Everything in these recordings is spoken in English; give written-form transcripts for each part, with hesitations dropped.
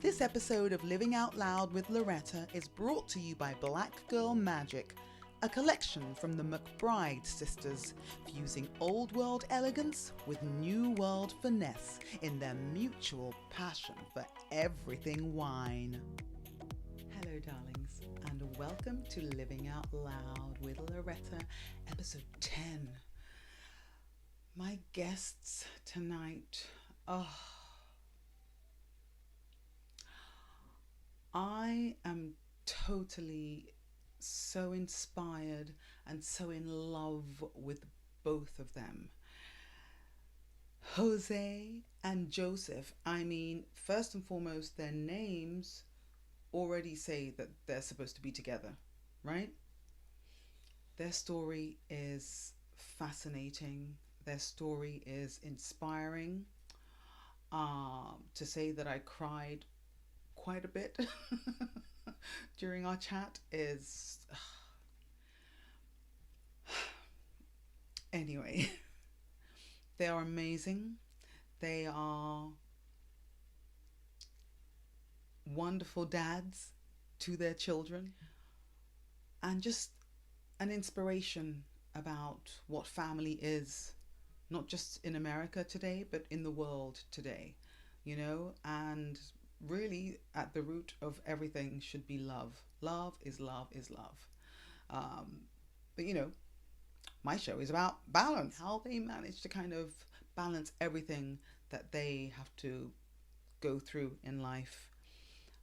This episode of Living Out Loud with Loretta is brought to you by Black Girl Magic, a collection from the McBride sisters, fusing old world elegance with new world finesse in their mutual passion for everything wine. Hello, darlings, and welcome to Living Out Loud with Loretta, episode 10. My guests tonight, I am totally so inspired and so in love with both of them. José and Joseph, I mean, first and foremost, their names already say that they're supposed to be together, right? Their story is fascinating. Their story is inspiring. To say that I cried quite a bit during our chat is anyway. They are amazing. They are wonderful dads to their children and just an inspiration about what family is, not just in America today but in the world today, you know. And really at the root of everything should be love. Love is love is love. But you know, my show is about balance, how they manage to kind of balance everything that they have to go through in life,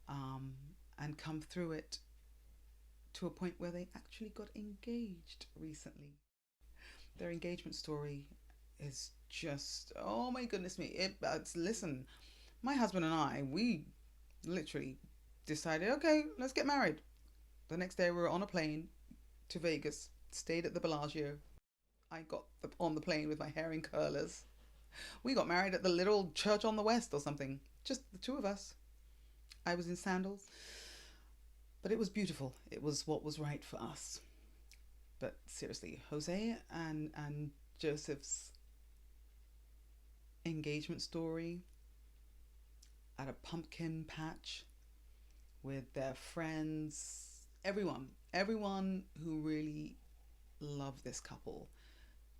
and come through it to a point where they actually got engaged recently. Their engagement story is just, oh my goodness me. Listen, my husband and I, we literally decided, okay, let's get married. The next day we were on a plane to Vegas, stayed at the Bellagio. I got on the plane with my hair in curlers. We got married at the little church on the west or something. Just the two of us. I was in sandals. But it was beautiful. It was what was right for us. But seriously, José and Joseph's engagement story at a pumpkin patch with their friends, everyone who really loved this couple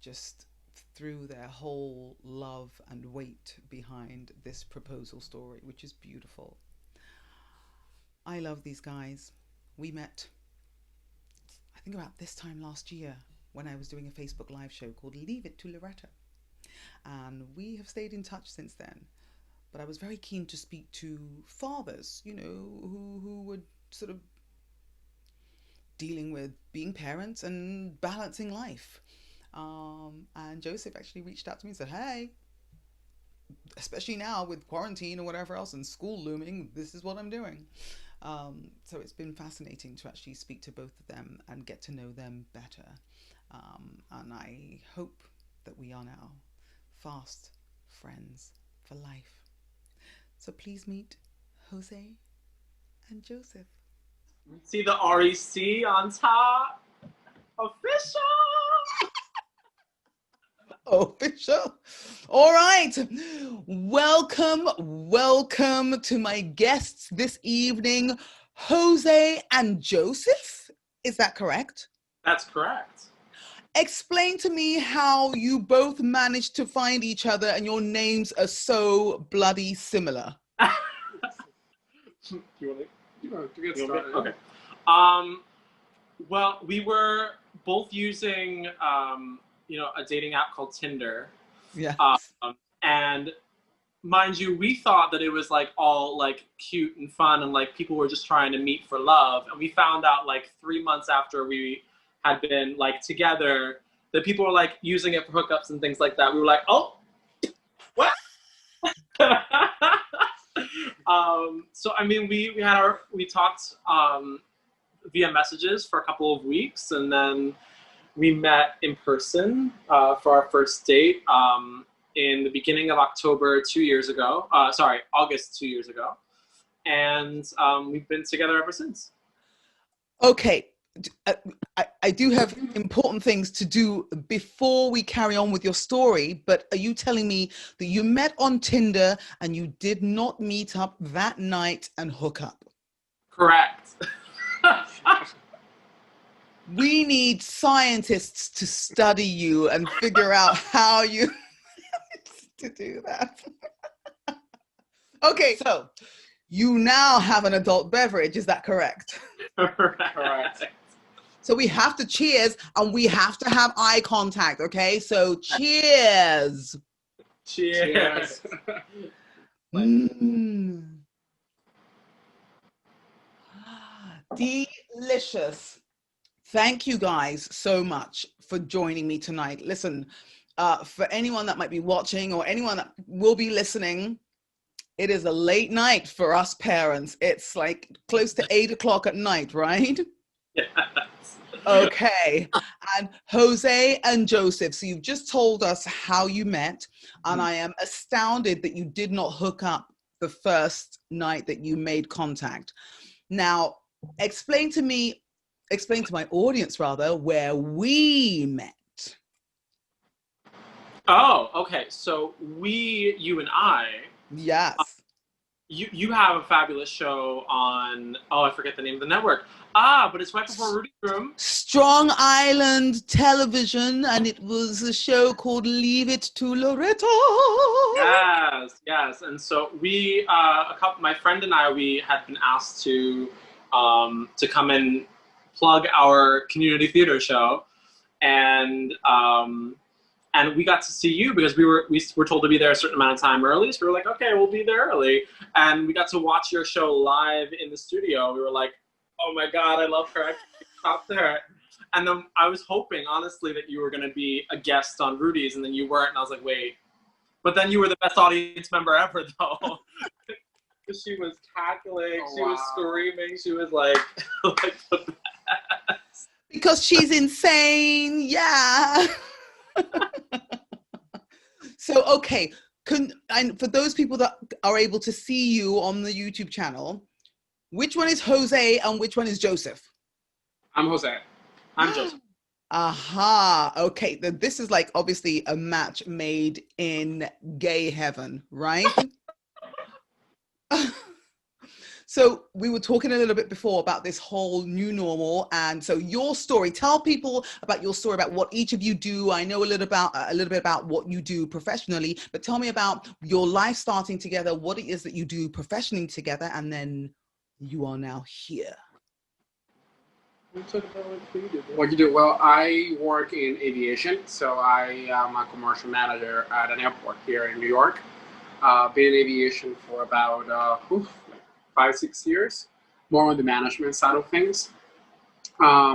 just threw their whole love and weight behind this proposal story, which is beautiful. I love these guys. We met, I think, about this time last year when I was doing a Facebook live show called Leave It to Loretta, and we have stayed in touch since then. But I was very keen to speak to fathers, you know, who were sort of dealing with being parents and balancing life. And Joseph actually reached out to me and said, hey, especially now with quarantine or whatever else and school looming, this is what I'm doing. So it's been fascinating to actually speak to both of them and get to know them better. And I hope that we are now fast friends for life. So please meet José and Joseph. See the REC on top? Official! Official. All right. Welcome to my guests this evening, José and Joseph. Is that correct? That's correct. Explain to me how you both managed to find each other and your names are so bloody similar. Do you want to get started? Okay. Well, we were both using, a dating app called Tinder. Yeah. And mind you, we thought that it was like all like cute and fun and like people were just trying to meet for love. And we found out like 3 months after we had been like together that people were like using it for hookups and things like that. We were like, oh, what? So I mean, we talked via messages for a couple of weeks, and then we met in person for our first date in the beginning of October 2 years ago. August 2 years ago, and we've been together ever since. Okay, I do have important things to do before we carry on with your story, but are you telling me that you met on Tinder and you did not meet up that night and hook up? Correct. We need scientists to study you and figure out how you to do that. Okay, so you now have an adult beverage, is that correct? Correct. So we have to cheers and we have to have eye contact, okay? So cheers. Cheers. Mm. Delicious. Thank you guys so much for joining me tonight. Listen, for anyone that might be watching or anyone that will be listening, it is a late night for us parents. It's like close to 8 o'clock at night, right? Yes. Okay. And Jose and Joseph, so you've just told us how you met, and I am astounded that you did not hook up the first night that you made contact. Now, explain to my audience rather, where we met. Oh, okay. So you and I. Yes. You have a fabulous show on, I forget the name of the network. But it's right before Rudy's Room. Strong Island Television, and it was a show called Leave It to Loretta. Yes. And so my friend and I, we had been asked to come and plug our community theater show, and we got to see you because we were told to be there a certain amount of time early. So we were like, okay, we'll be there early. And we got to watch your show live in the studio. We were like, oh my God, I love her. I can't talk to her. And then I was hoping, honestly, that you were going to be a guest on Rudy's, and then you weren't. And I was like, wait. But then you were the best audience member ever, though. Because she was cackling, she was screaming, she was like the best. Because she's insane, yeah. So, okay, and for those people that are able to see you on the YouTube channel, which one is Jose and which one is Joseph? I'm Jose. I'm Joseph. Aha, okay, this is like obviously a match made in gay heaven, right? So we were talking a little bit before about this whole new normal, and so your story. Tell people about your story, about what each of you do. I know a little bit about what you do professionally, but tell me about your life starting together, what it is that you do professionally together, and then you are now here. What you do? Well, I work in aviation, so I am a commercial manager at an airport here in New York. Been in aviation for about 5-6 years, more on the management side of things.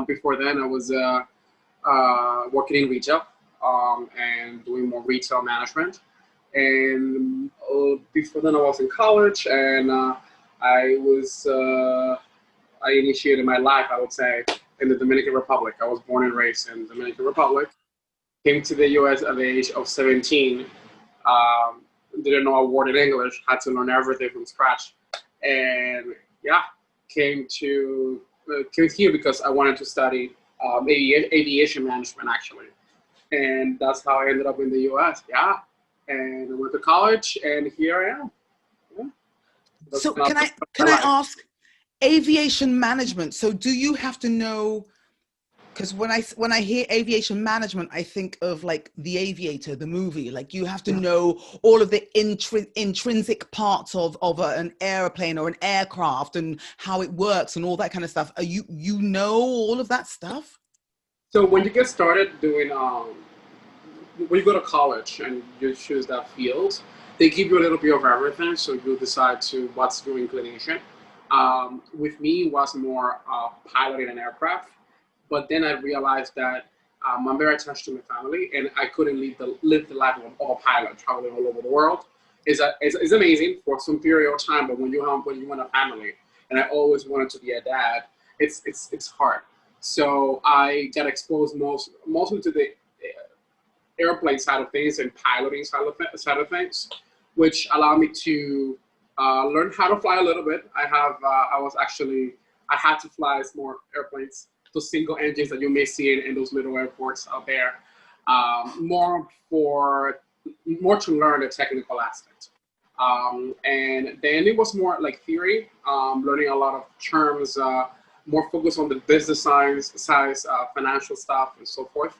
Before then, I was working in retail and doing more retail management. And before then, I was in college, and I initiated my life, I would say, in the Dominican Republic. I was born and raised in the Dominican Republic. Came to the U.S. at the age of 17. Didn't know a word in English. Had to learn everything from scratch. And came here because I wanted to study aviation management, actually. And that's how I ended up in the U.S. And I went to college, and here I am. Yeah. So can I ask, aviation management, so do you have to know, because when I hear aviation management, I think of like the Aviator, the movie. Like you have to know all of the intrinsic parts of an airplane or an aircraft and how it works and all that kind of stuff. You know all of that stuff? So when you get started doing, when you go to college and you choose that field, they give you a little bit of everything, so you decide to what's your inclination. With me, it was more piloting an aircraft. But then I realized that I'm very attached to my family, and I couldn't live the life of a pilot, traveling all over the world. It's amazing for some period of time, but when you want a family, and I always wanted to be a dad, it's hard. So I got exposed mostly to the airplane side of things and piloting side of things, which allowed me to learn how to fly a little bit. I had to fly small airplanes those single engines that you may see in those little airports out there. More to learn the technical aspect. And then it was more like theory, learning a lot of terms, more focused on the business science, financial stuff, and so forth.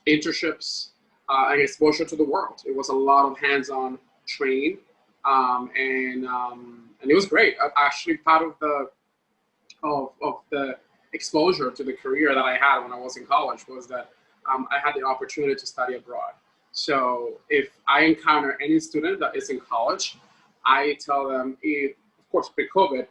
Internships and exposure to the world. It was a lot of hands-on training, and it was great. Actually, part of the exposure to the career that I had when I was in college was that I had the opportunity to study abroad. So if I encounter any student that is in college, I tell them, of course, pre-COVID,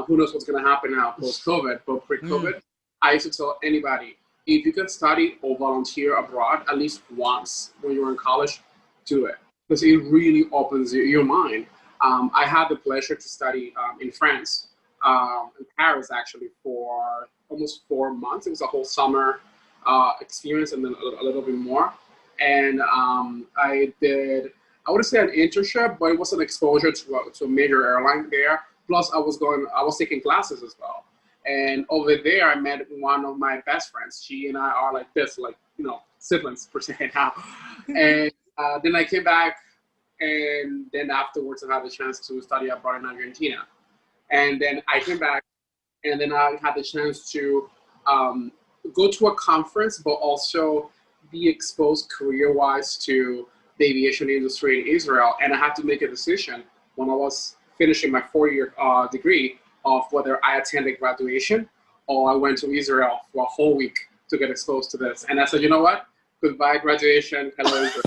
who knows what's going to happen now post-COVID, but pre-COVID, I used to tell anybody, if you can study or volunteer abroad at least once when you're in college, do it. Because it really opens your mind. I had the pleasure to study in France, in Paris actually, for almost 4 months. It was a whole summer experience and then a little bit more. And I did, I wouldn't say an internship, but it was an exposure to a major airline there. Plus I was taking classes as well. And over there, I met one of my best friends. She and I are like this, like, siblings per se now. And then I came back, and then afterwards I had the chance to study abroad in Argentina. And then I came back, and then I had the chance to go to a conference, but also be exposed career-wise to the aviation industry in Israel. And I had to make a decision when I was finishing my 4-year degree of whether I attended graduation or I went to Israel for a whole week to get exposed to this. And I said, you know what? Goodbye graduation, hello Israel.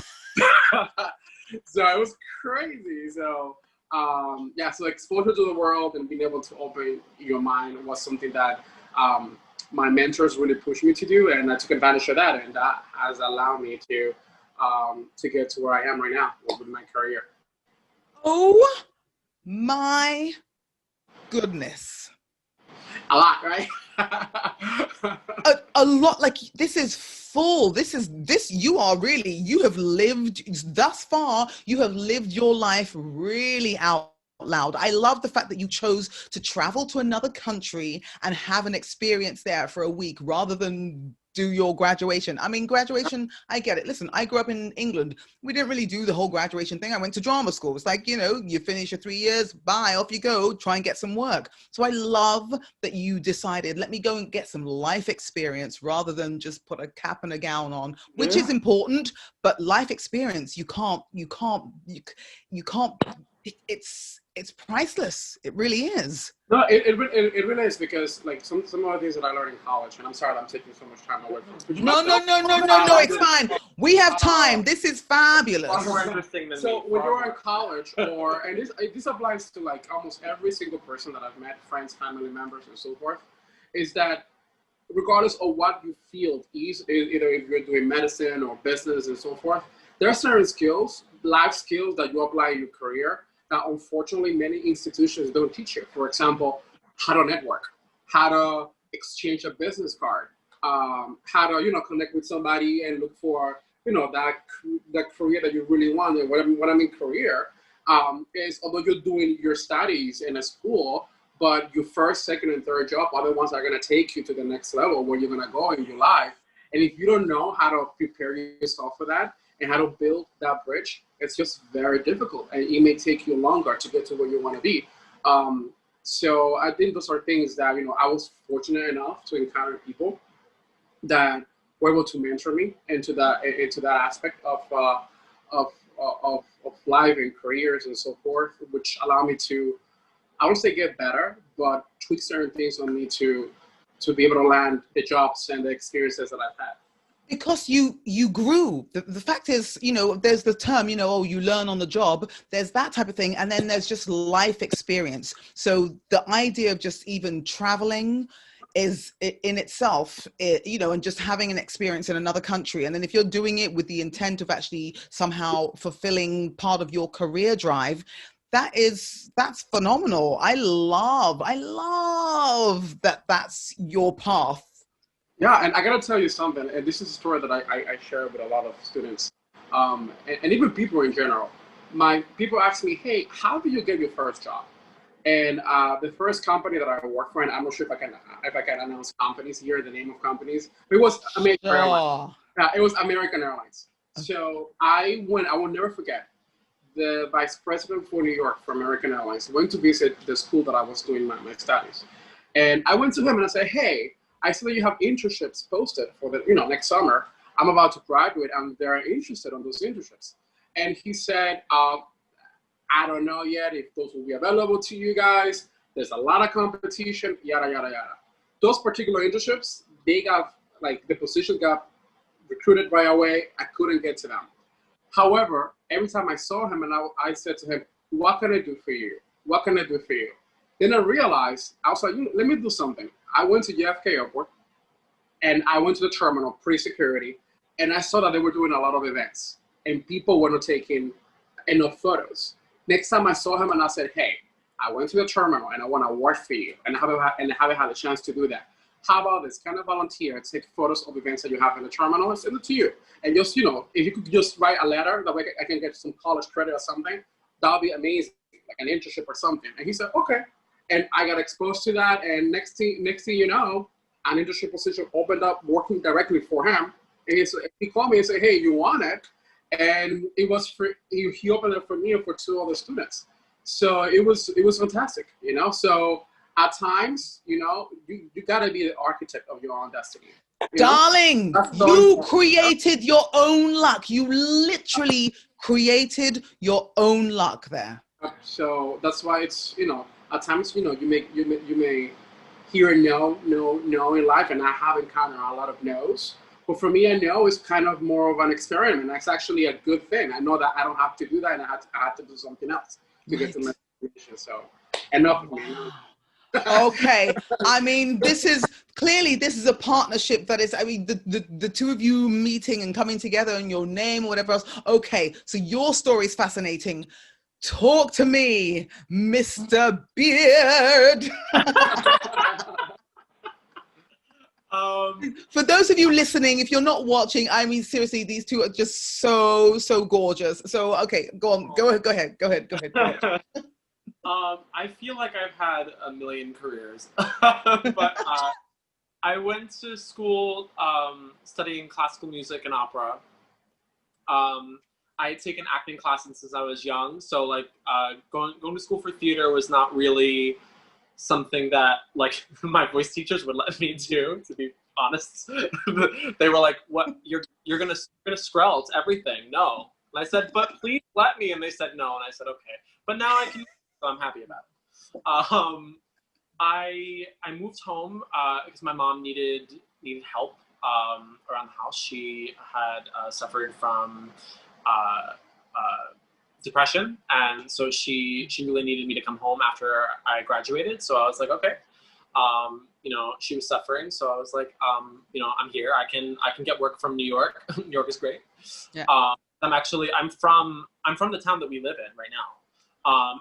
So it was crazy. So so exposure to the world and being able to open your mind was something that my mentors really pushed me to do, and I took advantage of that, and that has allowed me to get to where I am right now with my career. Oh my goodness. A lot, right? a lot. Like, this is full. You have lived thus far. You have lived your life really out loud. I love the fact that you chose to travel to another country and have an experience there for a week rather than do your graduation. I mean, graduation, I get it. Listen, I grew up in England. We didn't really do the whole graduation thing. I went to drama school. It's like, you finish your 3 years, bye, off you go, try and get some work. So I love that you decided, let me go and get some life experience rather than just put a cap and a gown on, which is important, but life experience, it's priceless. It really is. No, it really is, because like some of the things that I learned in college, and I'm sorry that I'm taking so much time away from speaking. No, it's fine. We have time. This is fabulous. More interesting than so me, when you're more. in college, and this applies to like almost every single person that I've met, friends, family members, and so forth, is that regardless of what your field is, either if you're doing medicine or business and so forth, there are certain skills, life skills that you apply in your career that unfortunately many institutions don't teach you. For example, how to network, how to exchange a business card, how to connect with somebody and look for that career that you really want. And what I mean career is, although you're doing your studies in a school, but your first, second, and third job are the ones that are going to take you to the next level where you're going to go in your life. And if you don't know how to prepare yourself for that and how to build that bridge, it's just very difficult, and it may take you longer to get to where you want to be. So I think those are things that I was fortunate enough to encounter people that were able to mentor me into that aspect of life and careers and so forth, which allow me to, I won't say get better, but tweak certain things on me to be able to land the jobs and the experiences that I've had. Because you grew. The fact is, there's the term, you learn on the job. There's that type of thing. And then there's just life experience. So the idea of just even traveling is in itself, and just having an experience in another country. And then if you're doing it with the intent of actually somehow fulfilling part of your career drive, that's phenomenal. I love that that's your path. Yeah, and I gotta tell you something, and this is a story that I share with a lot of students, and even people in general. My people ask me, hey, how do you get your first job? And the first company that I worked for, and I'm not sure if I can announce companies here, the name of companies. It was American Airlines. Sure. It was American Airlines. So I will never forget. The vice president for New York for American Airlines went to visit the school that I was doing my studies, and I went to him and I said, "Hey, I see that you have internships posted for the next summer. I'm about to graduate, and they're interested on those internships." And he said, "I don't know yet if those will be available to you guys. There's a lot of competition, yada yada yada." Those particular internships, they got the position got recruited right away. I couldn't get to them. However, every time I saw him and I said to him, "What can I do for you? What can I do for you?" Then I realized, I was like, let me do something. I went to JFK Airport and I went to the terminal, pre-security, and I saw that they were doing a lot of events and people were not taking enough photos. Next time I saw him and I said, "Hey, I went to the terminal and I want to work for you and I haven't had a chance to do that. How about this? Can I volunteer, take photos of events that you have in the terminal and send it to you? And just, if you could just write a letter, that way I can get some college credit or something, that would be amazing, like an internship or something." And he said, "Okay." And I got exposed to that. And next thing you know, an internship position opened up working directly for him. And he called me and said, "Hey, you want it?" And it was free. He opened it for me and for two other students. So it was fantastic, So at times, you gotta be the architect of your own destiny. Darling, you created your own luck. You literally created your own luck there. So that's why it's, at times, you may hear no in life, and I have encountered a lot of no's. But for me, a no is kind of more of an experiment. That's actually a good thing. I know that I don't have to do that, and I have to do something else to get to my destination. So enough of me. Okay. I mean, this is a partnership that is, the two of you meeting and coming together and your name or whatever else. Okay. So your story is fascinating. Talk to me, Mr. Beard. For those of you listening, if you're not watching, I mean, seriously, these two are just so gorgeous. So, okay, go on. Go ahead. I feel like I've had a million careers, but I went to school studying classical music and opera. I had taken acting classes since I was young, so going to school for theater was not really something that my voice teachers would let me do. To be honest, they were like, "What? You're gonna screll? It's everything." No, and I said, "But please let me," and they said no, and I said, "Okay," but now I can. So I'm happy about it. I moved home because my mom needed help around the house. She had suffered from depression, and so she really needed me to come home after I graduated. So I was like, okay. She was suffering, so I was like, I'm here. I can get work from New York. New York is great. Yeah. I'm from the town that we live in right now.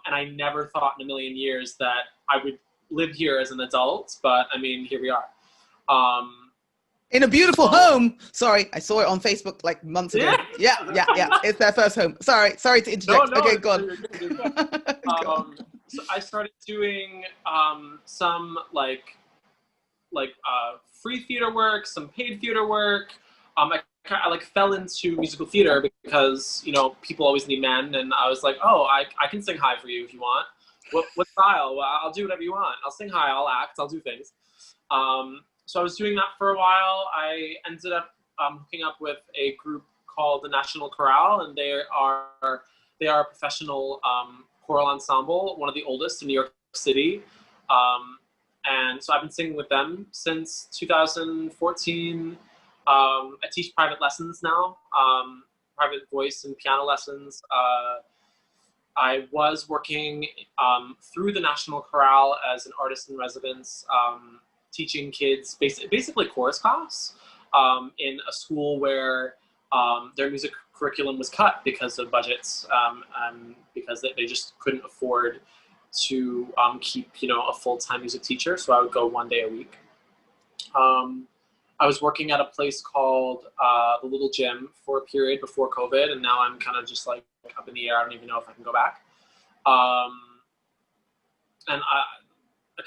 And I never thought in a million years that I would live here as an adult, but I mean, here we are. In a beautiful home. Sorry, I saw it on Facebook months ago. Yeah. It's their first home. Sorry to interject. No, okay, go on. So I started doing some free theater work, some paid theater work. I fell into musical theater because people always need men, and I was like, oh, I can sing high for you if you want. What style? Well, I'll do whatever you want. I'll sing high. I'll act. I'll do things. So I was doing that for a while. I ended up hooking up with a group called the National Chorale, and they are a professional choral ensemble, one of the oldest in New York City. And so I've been singing with them since 2014. I teach private lessons now, private voice and piano lessons. I was working through the National Chorale as an artist in residence, teaching kids basically chorus class in a school where their music curriculum was cut because of budgets, and because they just couldn't afford to keep a full-time music teacher. So I would go one day a week. I was working at a place called the Little Gym for a period before COVID, and now I'm kind of just up in the air. I don't even know if I can go back.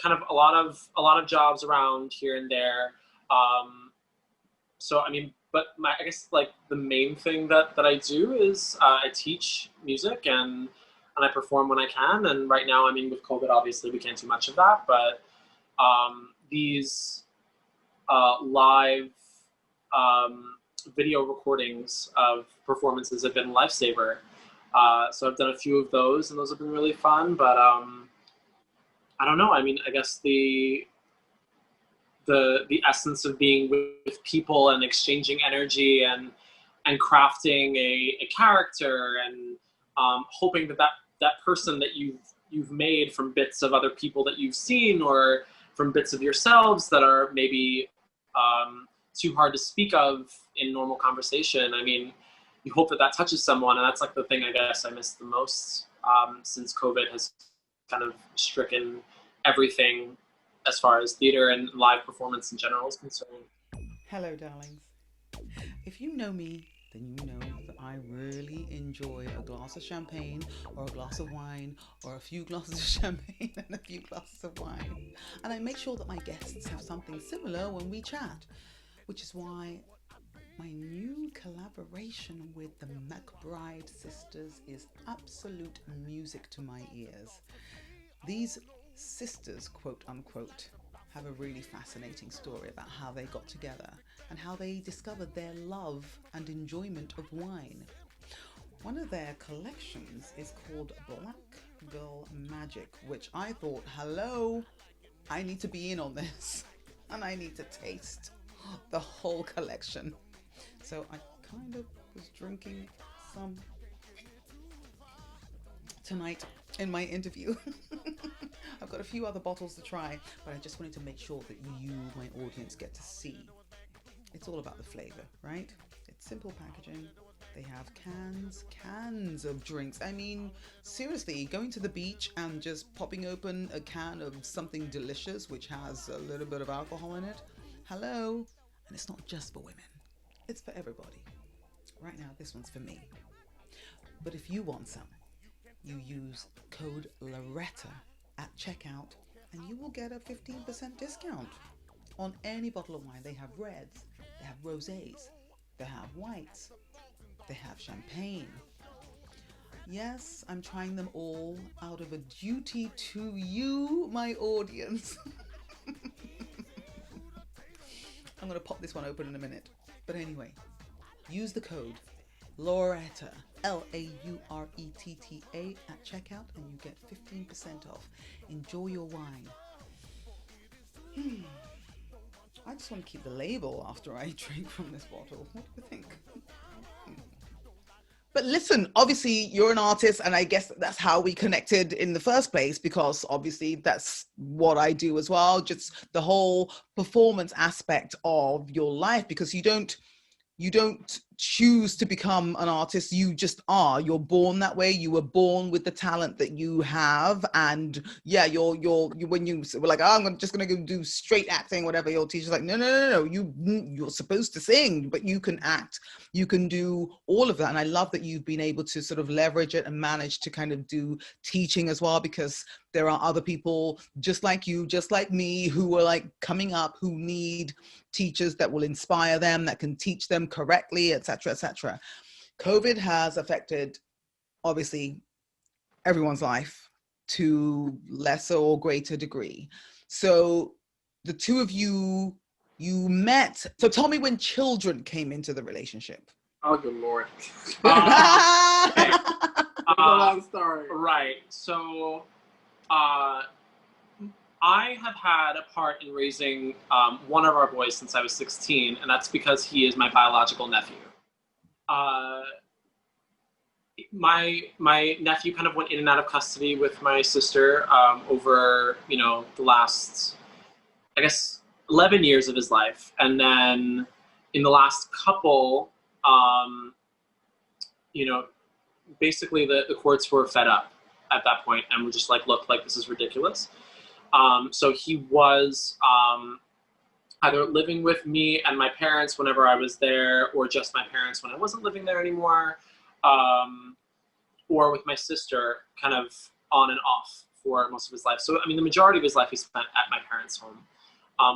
kind of a lot of jobs around here and there. So I mean, but I guess like the main thing that I do is I teach music and I perform when I can. And right now, I mean, with COVID, obviously we can't do much of that, but these live video recordings of performances have been a lifesaver. So I've done a few of those, and those have been really fun. But I don't know. I mean, I guess the essence of being with people and exchanging energy and crafting a character and hoping that person that you've made from bits of other people that you've seen or from bits of yourselves that are maybe too hard to speak of in normal conversation. I mean, you hope that touches someone, and that's like the thing I guess I miss the most since COVID has kind of stricken everything as far as theater and live performance in general is concerned. Hello, darlings. If you know me, then you know that I really enjoy a glass of champagne or a glass of wine or a few glasses of champagne and a few glasses of wine. And I make sure that my guests have something similar when we chat, which is why my new collaboration with the McBride sisters is absolute music to my ears. These sisters, quote unquote, have a really fascinating story about how they got together and how they discovered their love and enjoyment of wine. One of their collections is called Black Girl Magic, which I thought, hello, I need to be in on this and I need to taste the whole collection. So I kind of was drinking some tonight in my interview. I've got a few other bottles to try, but I just wanted to make sure that you, my audience, get to see. It's all about the flavor, right? It's simple packaging. They have cans of drinks. I mean, seriously, going to the beach and just popping open a can of something delicious, which has a little bit of alcohol in it. Hello. And it's not just for women. It's for everybody. Right now, this one's for me. But if you want some, you use code Loretta at checkout and you will get a 15% discount on any bottle of wine. They have reds, they have rosés, they have whites, they have champagne. Yes, I'm trying them all out of a duty to you, my audience. I'm going to pop this one open in a minute. But anyway, use the code Loretta, Lauretta at checkout and you get 15% off. Enjoy your wine. I just want to keep the label after I drink from this bottle. What do you think? But listen, obviously you're an artist, and I guess that's how we connected in the first place, because obviously that's what I do as well. Just the whole performance aspect of your life, because you don't choose to become an artist. You just are. You're born that way. You were born with the talent that you have, and yeah, you when you were like, oh, I'm just gonna go do straight acting, whatever. Your teacher's like, no. You're supposed to sing, but you can act. You can do all of that, and I love that you've been able to sort of leverage it and manage to kind of do teaching as well, because there are other people just like you, just like me, who are like coming up, who need teachers that will inspire them, that can teach them correctly, etc., etc. COVID has affected, obviously, everyone's life to lesser or greater degree. So the two of you met. So tell me when children came into the relationship. Oh, good Lord. Okay. Long story. Right. So I have had a part in raising one of our boys since I was 16, and that's because he is my biological nephew. My nephew kind of went in and out of custody with my sister over, the last, I guess, 11 years of his life. And then in the last couple, basically the courts were fed up at that point and were just like, look, like, this is ridiculous. So he was either living with me and my parents whenever I was there, or just my parents when I wasn't living there anymore, or with my sister, kind of on and off for most of his life. So, I mean, the majority of his life he spent at my parents' home,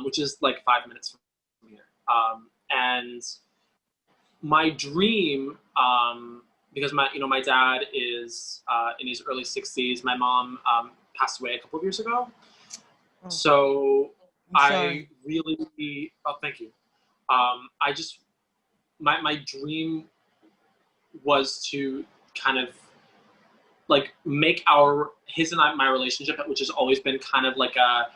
which is like 5 minutes from here. And my dream, because my dad is in his early 60s. My mom passed away a couple of years ago. Oh, So I'm sorry. thank you. I just, my dream was to kind of like make my relationship, which has always been kind of like a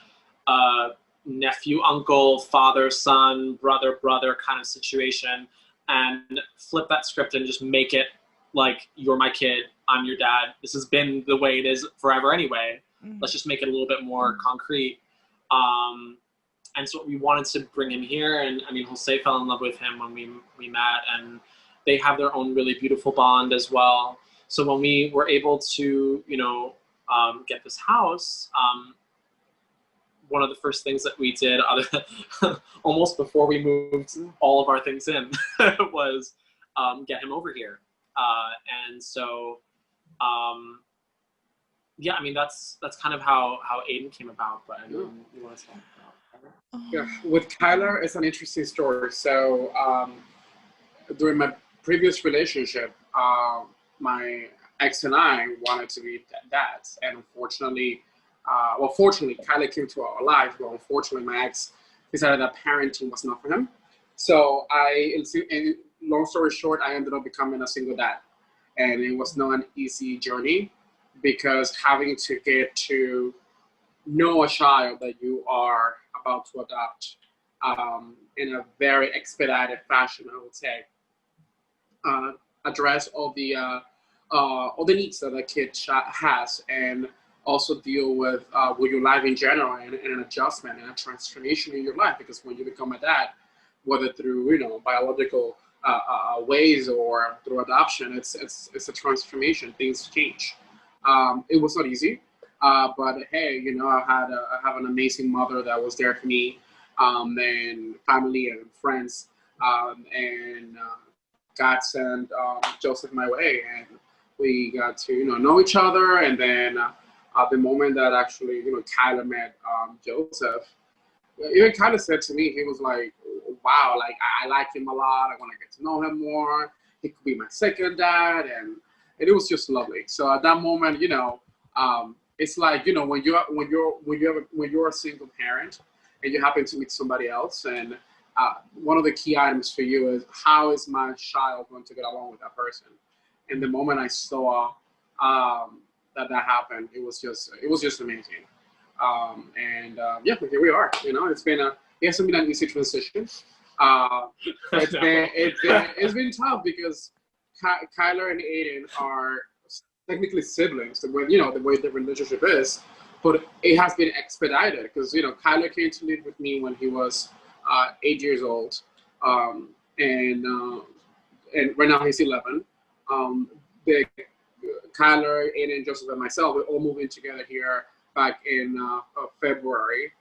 nephew, uncle, father, son, brother kind of situation, and flip that script and just make it like, you're my kid, I'm your dad. This has been the way it is forever anyway. Let's just make it a little bit more concrete. And so we wanted to bring him here, and I mean, Jose fell in love with him when we met, and they have their own really beautiful bond as well. So when we were able to, get this house, one of the first things that we did, almost before we moved all of our things in, was get him over here. And so, yeah, I mean, that's kind of how Aiden came about. But I mean, you want to talk about? Yeah, with Kyler, it's an interesting story. So during my previous relationship, my ex and I wanted to be dads, and unfortunately, fortunately, Kyler came to our life. Well, unfortunately, my ex decided that parenting was not for him. So and long story short, I ended up becoming a single dad, and it was not an easy journey, because having to get to know a child that you are about to adopt in a very expedited fashion, I would say, address all the needs that a kid has, and also deal with your life in general, and an adjustment and a transformation in your life. Because when you become a dad, whether through biological ways or through adoption, it's a transformation. Things change. It was not easy, but hey, I have an amazing mother that was there for me, and family and friends, and God sent Joseph my way, and we got to know each other. And then the moment that actually Kyler met Joseph, even kind of said to me, he was like, wow, like I like him a lot. I want to get to know him more. He could be my second dad, and it was just lovely. So at that moment, it's like when you're a single parent and you happen to meet somebody else, and one of the key items for you is, how is my child going to get along with that person? And the moment I saw that happened, it was just amazing. Yeah, here we are. It hasn't been an easy transition. It's been tough, because Kyler and Aiden are technically siblings, the way the relationship is, but it has been expedited, because Kyler came to live with me when he was 8 years old, and right now he's 11. The Kyler, Aiden, Joseph, and myself, we all moved in together here back in February.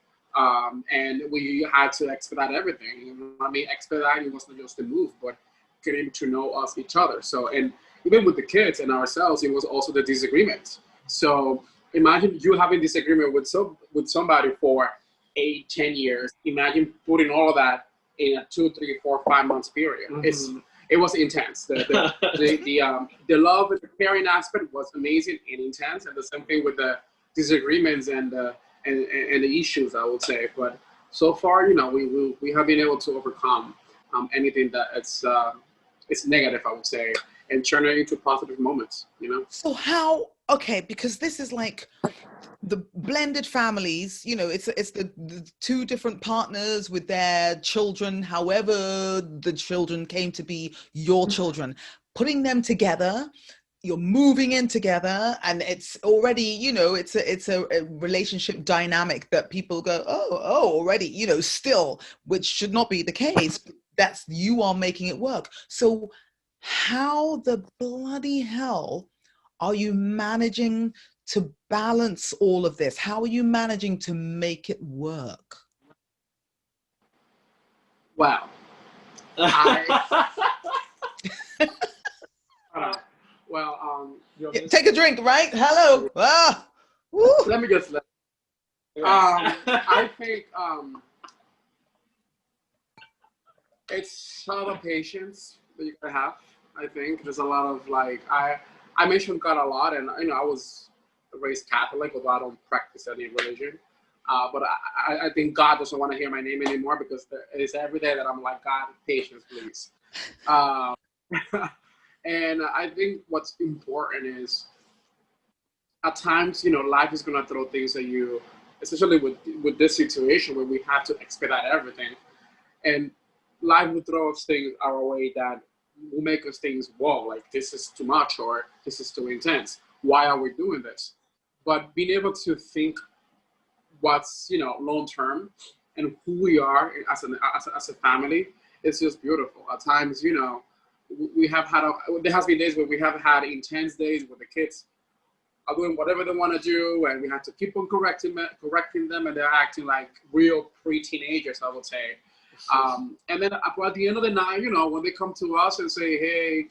And we had to expedite everything. I mean, expediting wasn't just the move, but getting to know each other. So, and even with the kids and ourselves, it was also the disagreements. So imagine you having disagreement with somebody for 8-10 years. Imagine putting all of that in a 2, 3, 4, 5 months period. Mm-hmm. It was intense. The love and the caring aspect was amazing and intense, and the same thing with the disagreements and the issues, I would say. But so far, we have been able to overcome anything that it's negative, I would say, and turn it into positive moments. So how? Okay, because this is like the blended families. It's the two different partners with their children, however the children came to be your children, putting them together. You're moving in together, and it's already, it's a relationship dynamic that people go, oh, already, still, which should not be the case. That's, you are making it work. So how the bloody hell are you managing to balance all of this? How are you managing to make it work? Wow. Take a drink, right? Hello. Woo! Let me just let. I think it's a lot of patience that you gotta have. I think there's a lot of like I mentioned God a lot, and I was raised Catholic, although I don't practice any religion. But I think God doesn't want to hear my name anymore because it's every day that I'm like, God, patience, please. Um, and I think what's important is at times, life is gonna throw things at you, especially with this situation where we have to expedite everything, and life will throw us things our way that will make us things, whoa, like this is too much or this is too intense. Why are we doing this? But being able to think what's long term and who we are as a family, it's just beautiful. At times, we have had there has been days where we have had intense days where the kids are doing whatever they want to do, and we have to keep on correcting them, and they're acting like real pre-teenagers, I would say. And then at the end of the night, when they come to us and say, "Hey,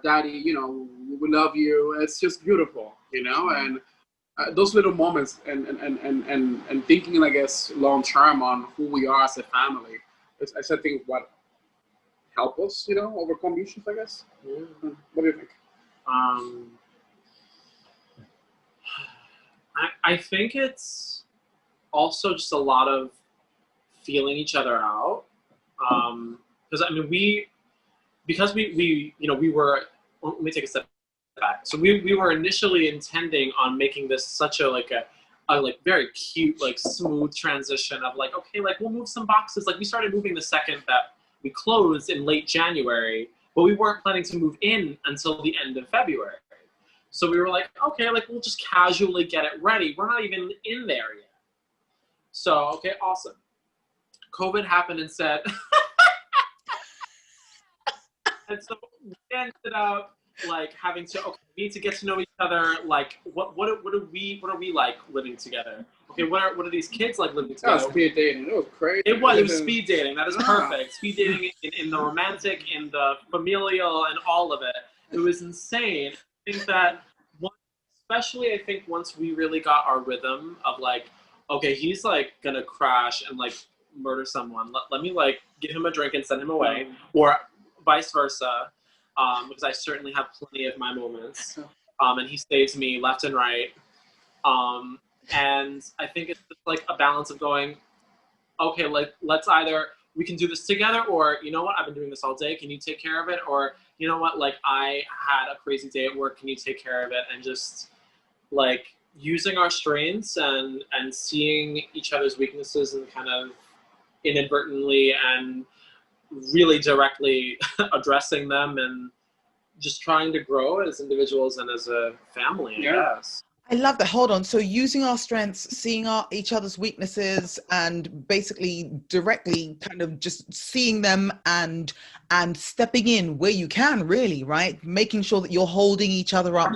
Daddy, we love you," it's just beautiful, and those little moments and thinking, I guess, long term on who we are as a family is, I think, what help us, overcome issues, I guess. Yeah. What do you think? I think it's also just a lot of feeling each other out. Because we were, let me take a step back. So we were initially intending on making this such a very cute, like smooth transition of like, okay, like we'll move some boxes. Like we started moving the second that we closed in late January, but we weren't planning to move in until the end of February. So we were like, okay, like we'll just casually get it ready. We're not even in there yet. So, okay, awesome. COVID happened and said, and so we ended up like having to, okay, we need to get to know each other. Like, what are we like living together? Okay, what are these kids like living together? That was speed dating. It was crazy. It was speed dating. That is perfect. Speed dating in the romantic, in the familial, and all of it. It was insane. I think that, especially I think once we really got our rhythm of like, okay, he's like gonna crash and like murder someone. Let me like give him a drink and send him away, or vice versa, because I certainly have plenty of my moments, and he saves me left and right. And I think it's just like a balance of going, okay, like let's either we can do this together, or you know what, I've been doing this all day. Can you take care of it? Or you know what, like I had a crazy day at work. Can you take care of it? And just like using our strengths and seeing each other's weaknesses and kind of inadvertently and really directly addressing them and just trying to grow as individuals and as a family, I guess. I love that. Hold on. So using our strengths, seeing each other's weaknesses, and basically directly kind of just seeing them and stepping in where you can, really, right? Making sure that you're holding each other up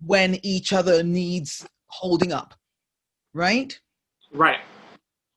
when each other needs holding up, right? Right.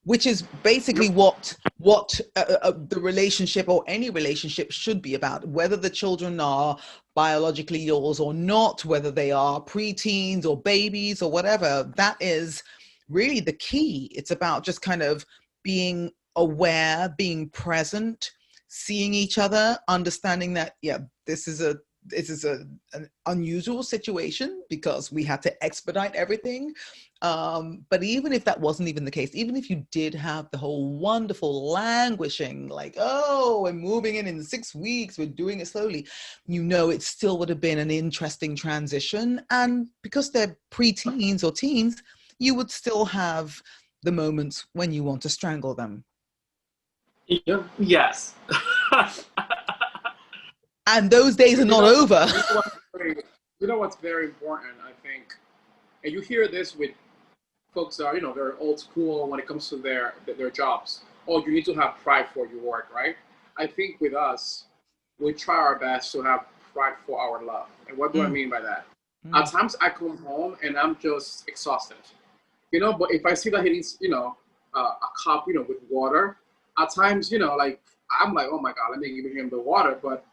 Which is basically what the relationship or any relationship should be about, whether the children are biologically yours or not, whether they are preteens or babies or whatever. That is really the key. It's about just kind of being aware, being present, seeing each other, understanding that, yeah, this is an unusual situation because we had to expedite everything. But even if that wasn't even the case, even if you did have the whole wonderful languishing, like, oh, we're moving in 6 weeks, we're doing it slowly, it still would have been an interesting transition. And because they're preteens or teens, you would still have the moments when you want to strangle them. Yes. And those days are not over. You know what's very important, I think, and you hear this with folks that are, they're old school when it comes to their jobs. Oh, you need to have pride for your work, right? I think with us, we try our best to have pride for our love. And what do I mean by that? At times I come home and I'm just exhausted, but if I see that he needs, a cup, with water, at times, like, I'm like, oh my God, let me give him the water. But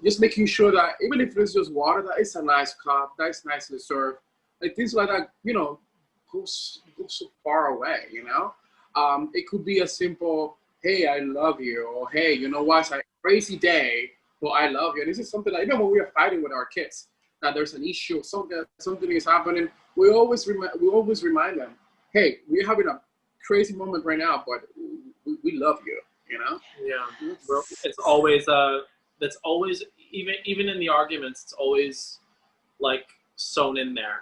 just making sure that even if it's just water, that it's a nice cup, that is nicely served, like things like that, goes so far away, you know. It could be a simple, "Hey, I love you," or "Hey, you know what? It's a crazy day, but I love you." And this is something like even when we are fighting with our kids, that there's an issue, something is happening. We always remind them, "Hey, we're having a crazy moment right now, but we love you." You know? Yeah. It's always that's always even in the arguments, it's always like sewn in there.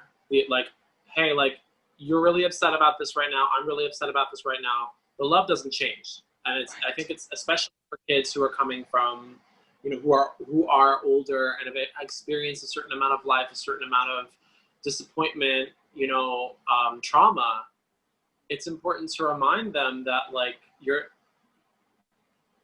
Like, hey, like you're really upset about this right now. I'm really upset about this right now. The love doesn't change, and I think it's especially for kids who are coming from, who are older and have experienced a certain amount of life, a certain amount of disappointment, trauma. It's important to remind them that like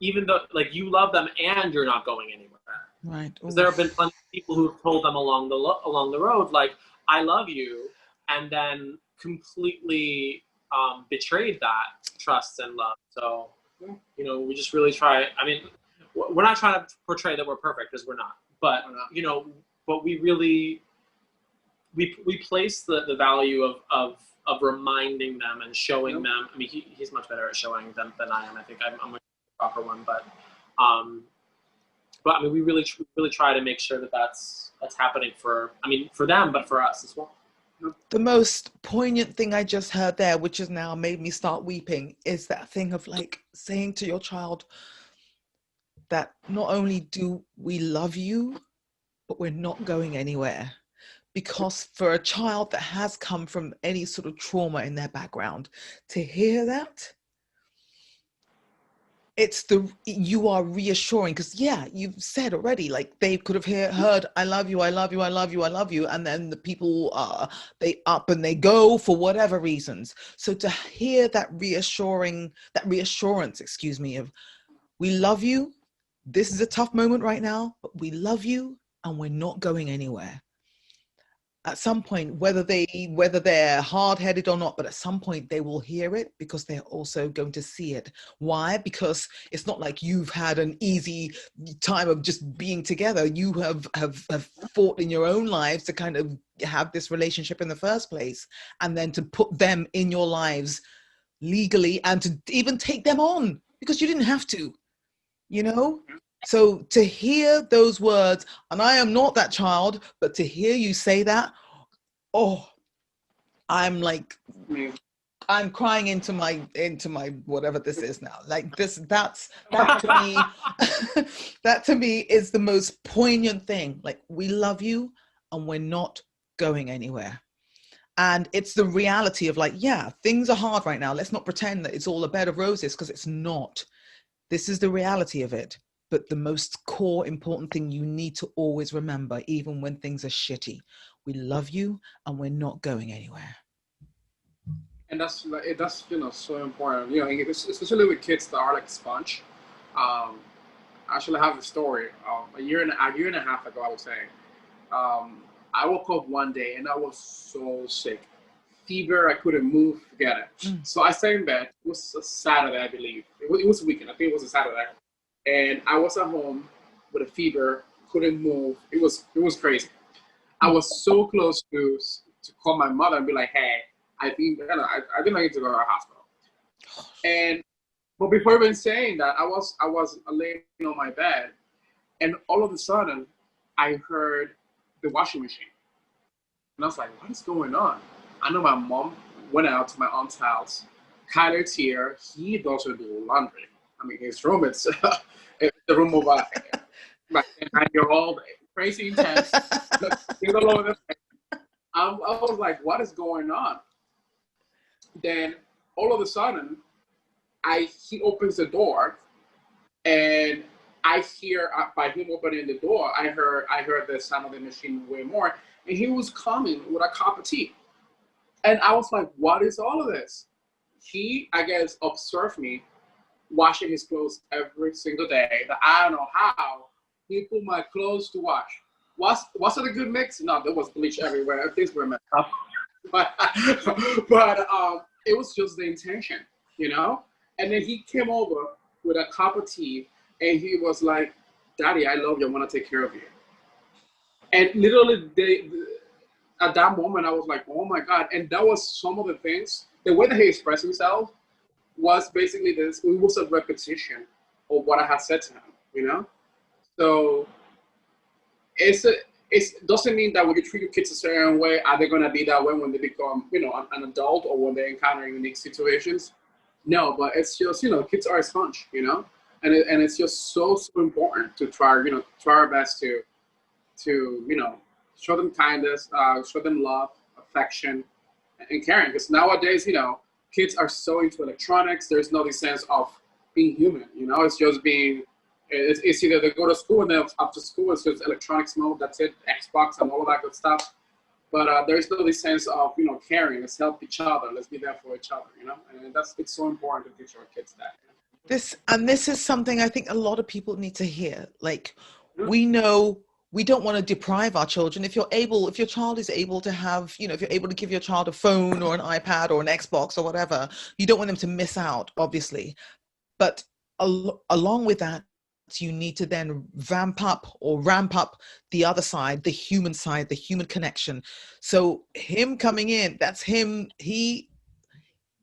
even though like you love them and you're not going anywhere. Right. Because there have been plenty of people who've told them along the road, like, I love you, and then completely betrayed that trust and love. So, we just really try. I mean, we're not trying to portray that we're perfect, because we're not. But, but we really, we place the value of reminding them and showing them. I mean, he's much better at showing them than I am. I think I'm a proper one, but I mean, we really try to make sure that that's happening for them, but for us as well. The most poignant thing I just heard there, which has now made me start weeping, is that thing of like saying to your child that not only do we love you, but we're not going anywhere. Because for a child that has come from any sort of trauma in their background, to hear that, you are reassuring, because you've said already, like they could have heard I love you, I love you, I love you, I love you, and then the people they up and they go for whatever reasons. So to hear that reassurance, of we love you, this is a tough moment right now, but we love you and we're not going anywhere. At some point, whether they're hard-headed or not, but at some point they will hear it, because they're also going to see it. Why? Because it's not like you've had an easy time of just being together. You have fought in your own lives to kind of have this relationship in the first place, and then to put them in your lives legally, and to even take them on, because you didn't have to, So to hear those words, and I am not that child, but to hear you say that, I'm like, I'm crying into my whatever this is now. Like that to me, that to me is the most poignant thing. Like, we love you and we're not going anywhere. And it's the reality of like, things are hard right now. Let's not pretend that it's all a bed of roses, because it's not. This is the reality of it. But the most core important thing you need to always remember, even when things are shitty, we love you and we're not going anywhere. And that's so important. Especially with kids that are like a sponge. I actually have a story. A year and a half ago, I would say. I woke up one day and I was so sick. Fever, I couldn't move, forget it. So I stayed in bed. It was a Saturday, I believe. It was a weekend. I think it was a Saturday. And I was at home with a fever, couldn't move. It was crazy. I was so close to call my mother and be like, "Hey, I think I need to go to the hospital." But before even saying that, I was laying on my bed, and all of a sudden, I heard the washing machine, and I was like, "What is going on?" I know my mom went out to my aunt's house. Kyler's here. He does her do laundry. I mean, his room is the room of like a 9-year-old, crazy intense. He's all over the place. I was like, "What is going on?" Then all of a sudden, he opens the door, and I hear by him opening the door, I heard the sound of the machine way more, and he was coming with a cup of tea, and I was like, "What is all of this?" He, I guess, observed me washing his clothes every single day. That I don't know how he put my clothes to wash. Was it a good mix? No, there was bleach everywhere. Things were messed up. But it was just the intention, And then he came over with a cup of tea, and he was like, "Daddy, I love you. I want to take care of you." And literally, at that moment, I was like, oh my God. And that was some of the things, the way that he expressed himself was basically this, it was a repetition of what I had said to him, you know? So it doesn't mean that when you treat your kids a certain way, are they going to be that way when they become, you know, an adult or when they encounter unique situations? No, but it's just, you know, kids are a sponge, you know? And it's just so important to try, you know, try our best to, you know, show them kindness, show them love, affection, and caring. Because nowadays, you know, kids are so into electronics. There's no sense of being human. You know, it's just being. It's either they go to school and then after school it's just electronics mode. That's it, Xbox and all of that good stuff. But there's no sense of, you know, caring. Let's help each other. Let's be there for each other. You know, and it's so important to teach our kids that. This is something I think a lot of people need to hear. Like, we know we don't want to deprive our children. If your child is able to have, you know, if you're able to give your child a phone or an iPad or an Xbox or whatever, you don't want them to miss out, obviously. But along with that, you need to then ramp up the other side, the human connection. So him coming in, that's him. You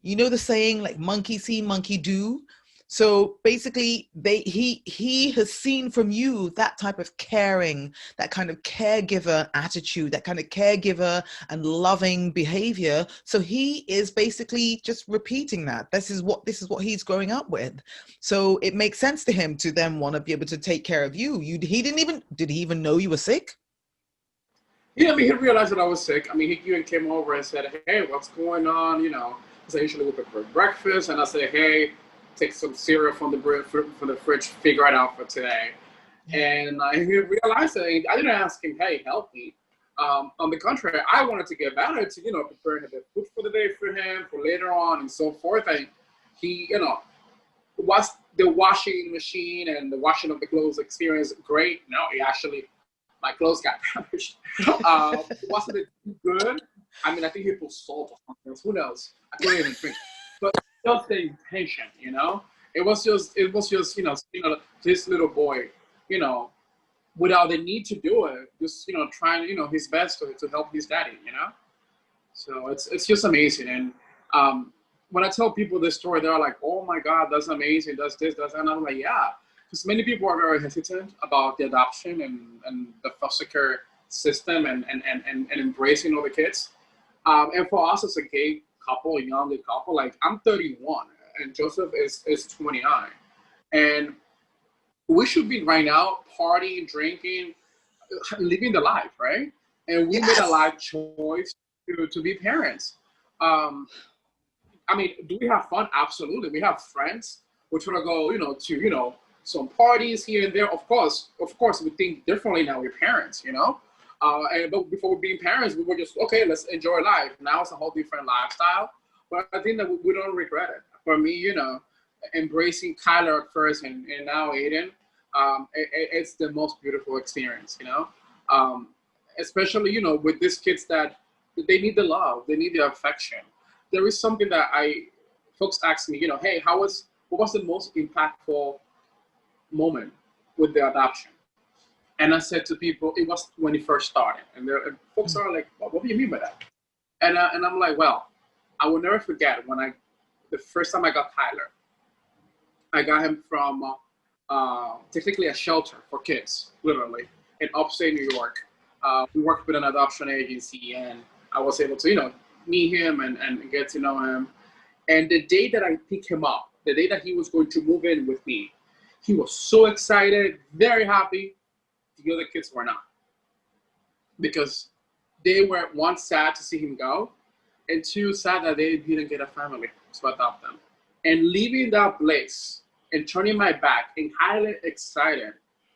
know the saying, like, monkey see, monkey do. So basically, he has seen from you that type of caring, that kind of caregiver attitude, that kind of caregiver and loving behavior. So he is basically just repeating that. This is what he's growing up with. So it makes sense to him to then want to be able to take care of you. Did he even know you were sick? Yeah, I mean, he realized that I was sick. I mean, he even came over and said, "Hey, what's going on?" You know, because I usually would prepare breakfast, and I say, "Hey, take some cereal from the fridge, figure it out for today." And he realized that I didn't ask him, "Hey, help me." On the contrary, I wanted to get better to, you know, prepare the food for the day for him, for later on, and so forth. And he, you know, was the washing machine and the washing of the clothes experience great? No, he actually, my clothes got damaged. Wasn't it too good? I mean, I think he put salt or something else. Who knows? I couldn't even think. But just the intention, you know, it was just, you know, this little boy, you know, without the need to do it, just, you know, trying, you know, his best to help his daddy, you know. So it's just amazing. And when I tell people this story, they're like, "Oh my God, that's amazing. That's this, that's that." And I'm like, yeah, because many people are very hesitant about the adoption and the foster care system and embracing all the kids. And for us as a gay couple, a young gay couple, like, I'm 31 and Joseph is 29. And we should be right now partying, drinking, living the life, right? And we made a life choice to be parents. I mean, do we have fun? Absolutely. We have friends. We're trying to go, you know, to, you know, some parties here and there. Of course, we think differently now. We're parents, you know. But before being parents, we were just, okay, let's enjoy life. Now it's a whole different lifestyle. But I think that we don't regret it. For me, you know, embracing Kyler at first and now Aiden, it's the most beautiful experience, you know. Especially, you know, with these kids that they need the love, they need the affection. There is something that folks ask me, you know, "Hey, what was the most impactful moment with the adoption?" And I said to people, it was when it first started. And folks are like, "What do you mean by that?" And I'm like, well, I will never forget the first time I got Tyler. I got him from technically a shelter for kids, literally, in upstate New York. We worked with an adoption agency, and I was able to, you know, meet him and get to know him. And the day that I picked him up, the day that he was going to move in with me, he was so excited, very happy. The other kids were not. Because they were, one, sad to see him go, and two, sad that they didn't get a family to adopt them. And leaving that place and turning my back and highly excited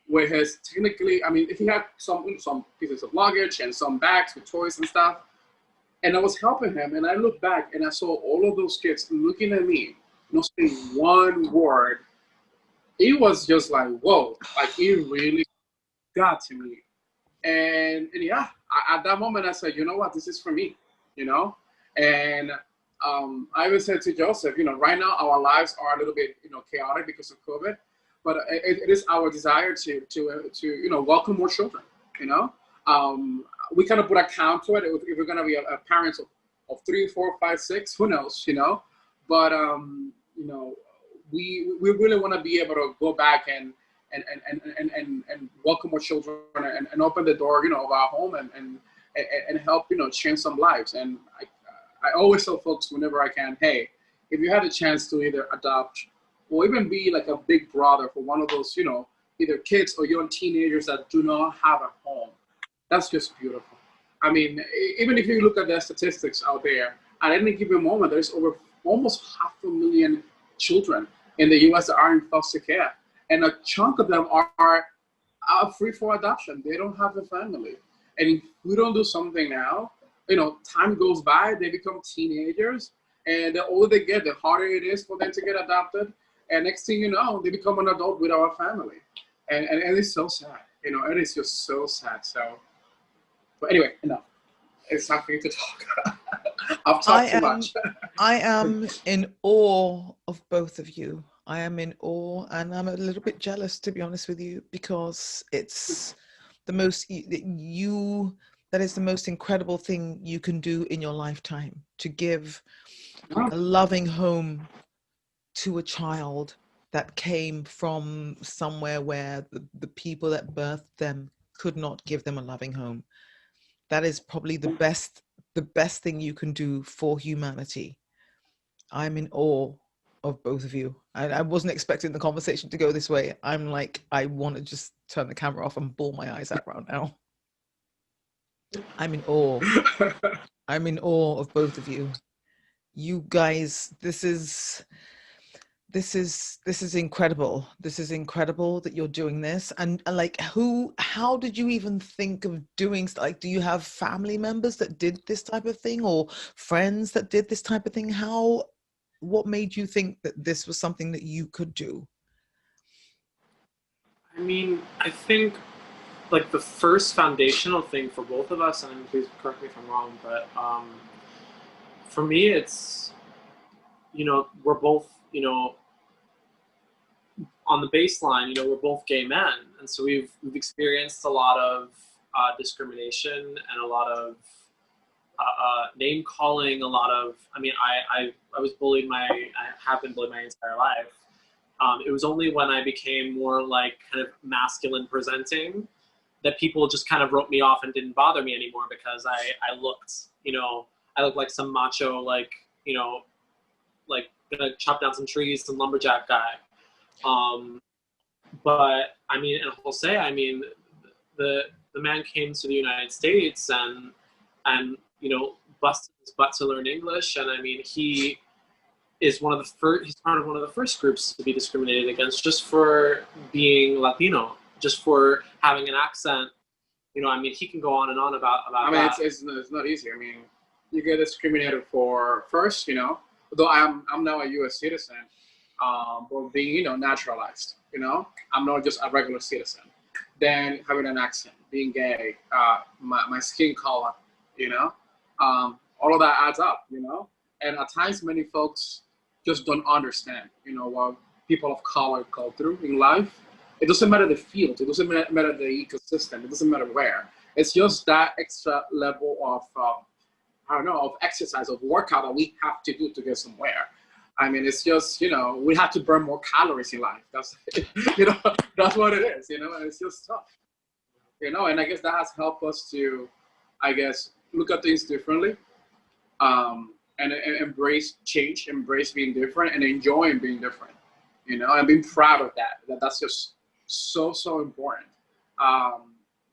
with his, technically, I mean, he had some pieces of luggage and some bags with toys and stuff. And I was helping him, and I looked back and I saw all of those kids looking at me, not saying one word. It was just like, whoa, like, it really got to me. And yeah, at that moment I said, you know what, this is for me, you know? And I even said to Joseph, you know, right now our lives are a little bit, you know, chaotic because of COVID, but it is our desire to you know, welcome more children, you know? we kind of put a count to it. If we're gonna be a parents of 3, 4, 5, 6, who knows, you know? But you know, we really want to be able to go back and welcome our children and open the door, you know, of our home and help, you know, change some lives. And I always tell folks whenever I can, hey, if you had a chance to either adopt or even be like a big brother for one of those, you know, either kids or young teenagers that do not have a home, that's just beautiful. I mean, even if you look at the statistics out there, at any given moment, there's over almost 500,000 children in the U.S. that are in foster care, and a chunk of them are free for adoption. They don't have a family, and if we don't do something now, you know, time goes by, they become teenagers, and the older they get, the harder it is for them to get adopted. And next thing you know, they become an adult without a family, and it's so sad. You know, it is just so sad. So, but anyway, enough. It's time for you to talk. I've talked too much. I am in awe of both of you. I am in awe, and I'm a little bit jealous, to be honest with you, because it's the most that is the most incredible thing you can do in your lifetime, to give a loving home to a child that came from somewhere where the people that birthed them could not give them a loving home. That is probably the best thing you can do for humanity. I'm in awe of both of you. I wasn't expecting the conversation to go this way. I'm like, I want to just turn the camera off and bawl my eyes out right now. I'm in awe. I'm in awe of both of you. You guys, this is incredible. This is incredible that you're doing this. And like, how did you even think of doing, like, do you have family members that did this type of thing, or friends that did this type of thing? What made you think that this was something that you could do? I mean, I think like the first foundational thing for both of us, and please correct me if I'm wrong, but for me, it's, you know, we're both, you know, on the baseline, you know, we're both gay men, and so we've experienced a lot of discrimination and a lot of name calling, a lot of, I mean, I was bullied I have been bullied my entire life. It was only when I became more like kind of masculine presenting that people just kind of wrote me off and didn't bother me anymore, because I looked, you know, I looked like some macho, like, you know, like gonna chop down some trees, some lumberjack guy. But I mean, and Jose, I mean, the man came to the United States and you know, busted his butt to learn English, and I mean, he is one of the first. He's part of one of the first groups to be discriminated against just for being Latino, just for having an accent. You know, I mean, he can go on and on about I mean, that. it's not easy. I mean, you get discriminated for first, you know, though I'm now a U.S. citizen, but being, you know, naturalized, you know, I'm not just a regular citizen. Then having an accent, being gay, my skin color, you know, all of that adds up, you know. And at times, many folks just don't understand, you know, what people of color go through in life. It doesn't matter the field, it doesn't matter the ecosystem, it doesn't matter where. It's just that extra level of, I don't know, of exercise, of workout that we have to do to get somewhere. I mean, it's just, you know, we have to burn more calories in life. That's, you know, that's what it is, you know, and it's just tough, you know, and I guess that has helped us to, I guess, look at things differently, and embrace change, embrace being different, and enjoying being different, you know, and being proud of that. That's just so important.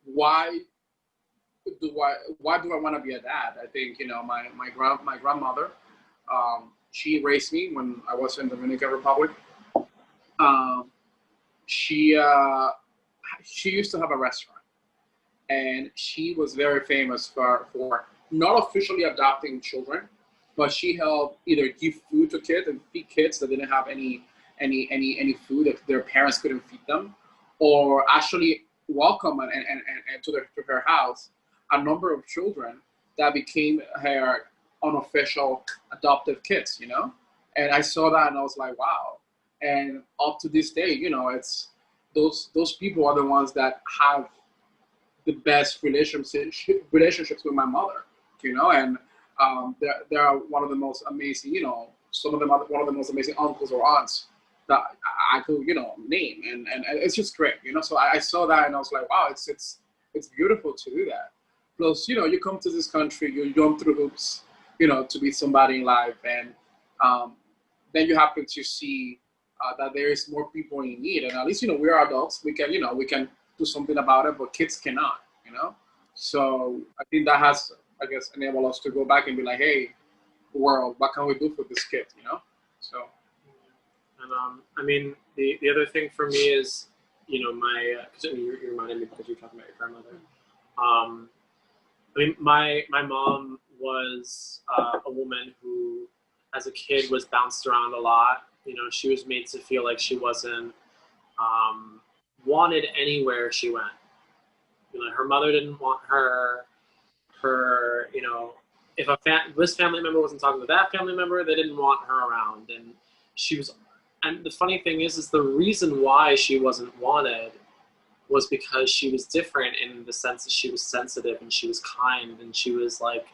Why do I want to be a dad? I think, you know, my grandmother, she raised me when I was in the Dominican Republic. She used to have a restaurant, and she was very famous for not officially adopting children, but she helped either give food to kids and feed kids that didn't have any food, that their parents couldn't feed them, or actually welcome and to her house a number of children that became her unofficial adoptive kids, you know. And I saw that and I was like, wow. And up to this day, you know, it's those people are the ones that have the best relationships with my mother, and they are one of the most amazing, some of them are one of the most amazing uncles or aunts that I could, name, and it's just great, So I saw that and I was like, wow, it's beautiful to do that. Plus, you come to this country, you jump through hoops, to be somebody in life, and then you happen to see that there is more people in need, and at least we are adults. We can do something about it, but kids cannot. So I think that has, I guess, enabled us to go back and be like, hey, world, what can we do for this kid? So. And I mean, the other thing for me is, my because you reminded me because you're talking about your grandmother. I mean, my mom was a woman who, as a kid, was bounced around a lot. She was made to feel like she wasn't wanted anywhere she went. Her mother didn't want her. If this family member wasn't talking to that family member, they didn't want her around. And she was, and the funny thing is the reason why she wasn't wanted was because she was different in the sense that she was sensitive and she was kind, and she was like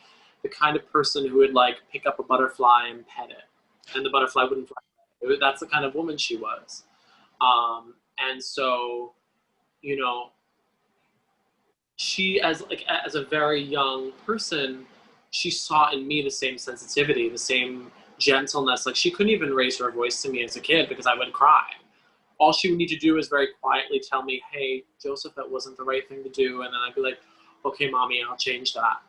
the kind of person who would like pick up a butterfly and pet it, and the butterfly wouldn't fly. That's the kind of woman she was. And so, she, as a very young person, she saw in me the same sensitivity, the same gentleness. Like, she couldn't even raise her voice to me as a kid because I would cry. All she would need to do is very quietly tell me, hey, Joseph, that wasn't the right thing to do. And then I'd be like, okay, mommy, I'll change that.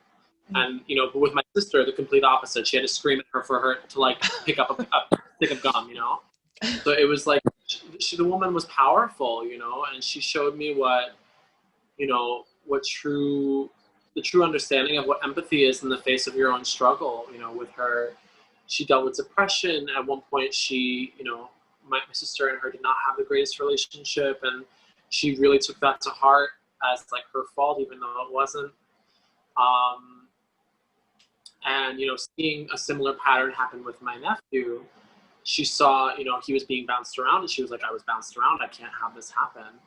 And, but with my sister, the complete opposite. She had to scream at her for her to like pick up a stick of gum, So it was like, the woman was powerful, and she showed me what the true understanding of what empathy is in the face of your own struggle. With her, she dealt with depression. At one point, she, my sister and her did not have the greatest relationship, and she really took that to heart as like her fault, even though it wasn't. And seeing a similar pattern happen with my nephew, she saw, he was being bounced around, and she was like, I was bounced around, I can't have this happen.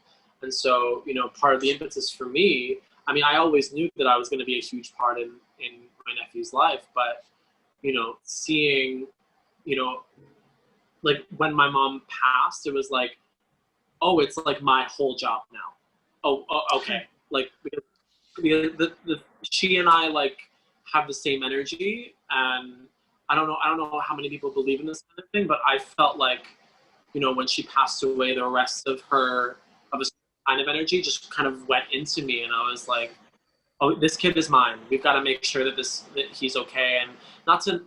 And so, part of the impetus for me, I mean, I always knew that I was going to be a huge part in my nephew's life, but, seeing, like when my mom passed, it was like, oh, it's like my whole job now. Oh okay. Like, because she and I like have the same energy, and I don't know how many people believe in this kind of thing, but I felt like, when she passed away, the rest of a kind of energy just kind of went into me, and I was like, oh, this kid is mine. We've got to make sure that he's okay. And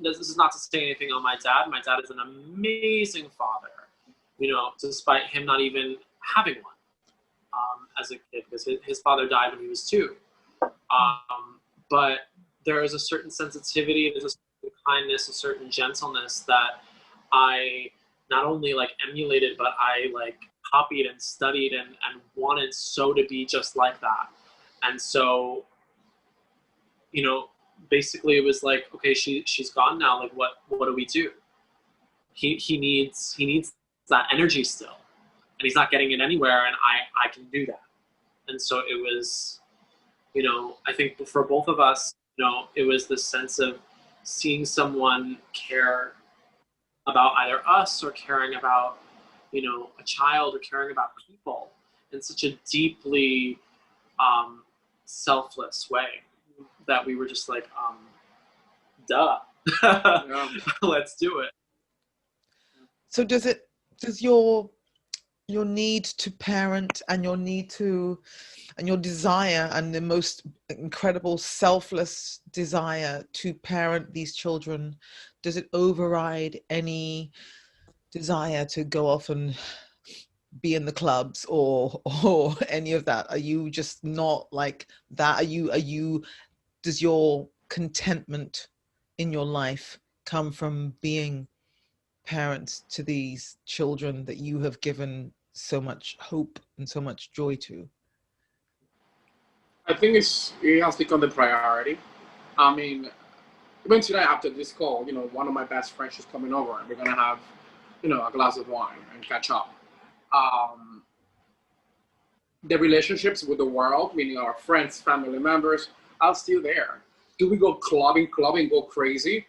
this is not to say anything on my dad. My dad is an amazing father, despite him not even having one as a kid, because his father died when he was 2. But there is a certain sensitivity, there's a certain kindness, a certain gentleness that I not only like emulated, but I like copied and studied and wanted so to be just like that. And so, basically it was like, okay, she's gone now. Like, what do we do? He needs that energy still, and he's not getting it anywhere, and I can do that. And so it was, I think for both of us, it was this sense of seeing someone care about either us or caring about, a child, or caring about people in such a deeply selfless way that we were just like, duh, let's do it. So does your need to parent and your need to, and your desire, and the most incredible selfless desire to parent these children, does it override any desire to go off and be in the clubs or any of that? Are you just not like that? Does your contentment in your life come from being parents to these children that you have given so much hope and so much joy to? I think it has become the priority. I mean, even tonight after this call, one of my best friends is coming over, and we're gonna have, a glass of wine and catch up. the relationships with the world, meaning our friends, family members, are still there. Do we go clubbing, go crazy?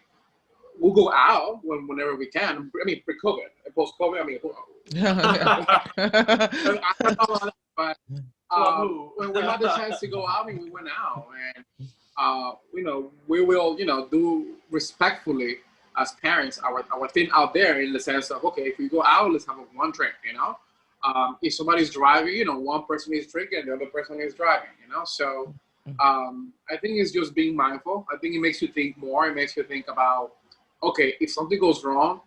We'll go out whenever we can. I mean, pre-COVID, post-COVID. I mean, I don't know about that, but when we had the chance to go out, I mean, we went out, and we will, do respectfully as parents our thing out there, in the sense of, okay, if we go out, let's have one drink, if somebody's driving, one person is drinking, the other person is driving, so I think it's just being mindful. I think it makes you think more. It makes you think about, okay, if something goes wrong,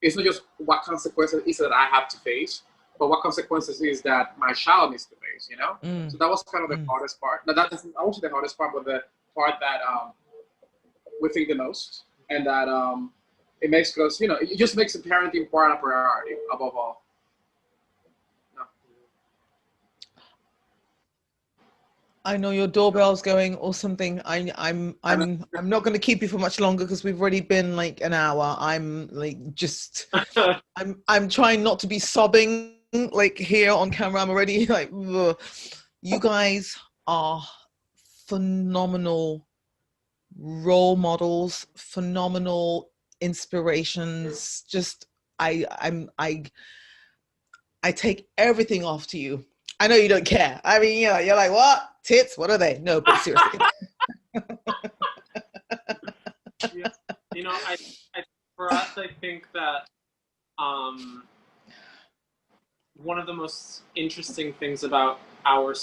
it's not just what consequences is that I have to face, but what consequences is that my child needs to face, So that was kind of the hardest part. Now, that isn't, I won't say the hardest part, but the part that we think the most, and that it makes us, it just makes the parenting part a priority above all. I know your doorbell's going or something. I'm not going to keep you for much longer because we've already been like an hour. I'm like just I'm trying not to be sobbing like here on camera. I'm already like, ugh. You guys are phenomenal role models, phenomenal inspirations. Just I take everything off to you. I know you don't care. I mean, you're like, what? Tits? What are they? No, but seriously. I for us, I think that one of the most interesting things about our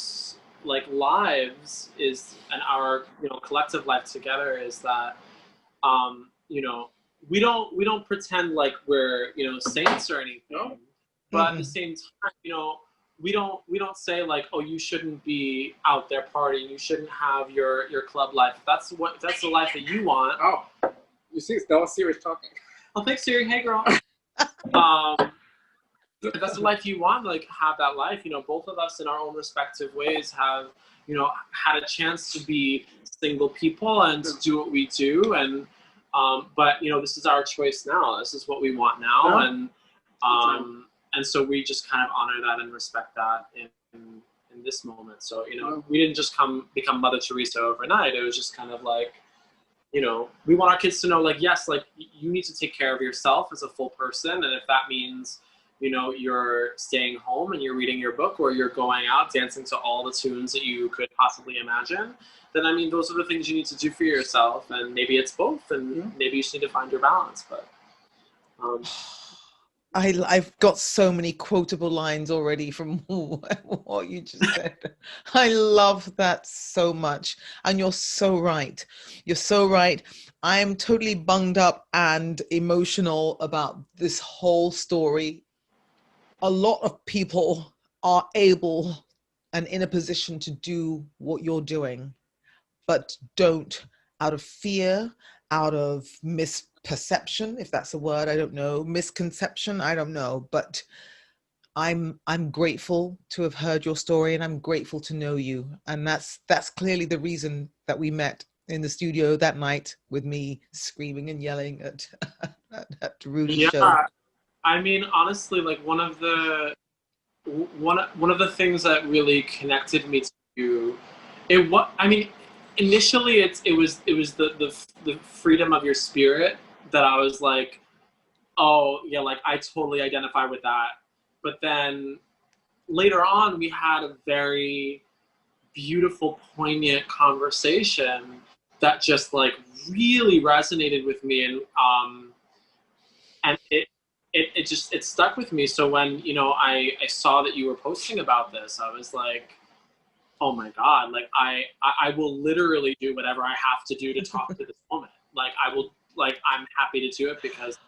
lives is, and our collective life together, is that we don't pretend like we're saints or anything, but at the same time, we don't say like, oh, you shouldn't be out there partying, you shouldn't have your club life. If that's the life that you want. Oh, you see, that was Siri talking. Oh, thanks, Siri. Hey, girl. If that's the life you want, like, have that life. Both of us in our own respective ways have had a chance to be single people and to do what we do, and but this is our choice now. This is what we want now, and so we just kind of honor that and respect that in this moment. So, we didn't just become Mother Teresa overnight. It was just kind of like, we want our kids to know, like, yes, like, you need to take care of yourself as a full person. And if that means, you're staying home and you're reading your book, or you're going out dancing to all the tunes that you could possibly imagine, then, I mean, those are the things you need to do for yourself. And maybe it's both, and maybe you just need to find your balance. But I've got so many quotable lines already from what you just said. I love that so much. And you're so right. You're so right. I'm totally bunged up and emotional about this whole story. A lot of people are able and in a position to do what you're doing, but don't, out of fear, out of misperception, if that's a word, I don't know, misconception, I don't know, but I'm grateful to have heard your story, and I'm grateful to know you. And that's clearly the reason that we met in the studio that night, with me screaming and yelling at Rudy's show. I mean, honestly, like, one of the things that really connected me to you, initially it was the freedom of your spirit that I was like, oh yeah, like, I totally identify with that. But then later on, we had a very beautiful, poignant conversation that just like really resonated with me, and it stuck with me. So when I saw that you were posting about this, I was like, oh my God, like I will literally do whatever I have to do to talk to this woman. Like, I'm happy to do it, because,